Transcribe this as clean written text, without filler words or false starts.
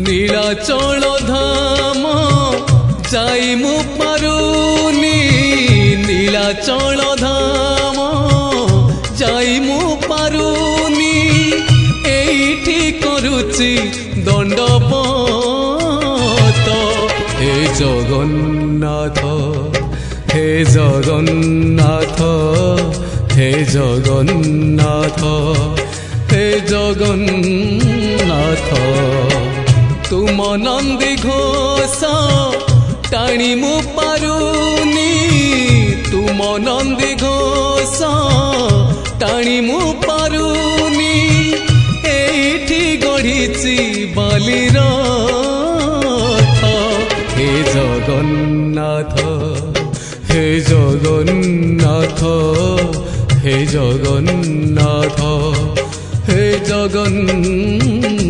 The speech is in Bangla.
নীলাচল ধাম যাই মু পারুনি নীলাচল ধাম যাই মু পারুনি এইটি করুচি দণ্ডপত হে জগন্নাথ হে জগন্নাথ হে জগন্নাথ হে জগন্নাথ তুম নন্দী ঘোষ টাণি মু পারুনি তুম নন্দী ঘোষ টাণি মু পারুনি এইটি গড়িছি বালির হে জগন্নাথ হে জগন্নাথ হে জগন্নাথ হে জগন্নাথ।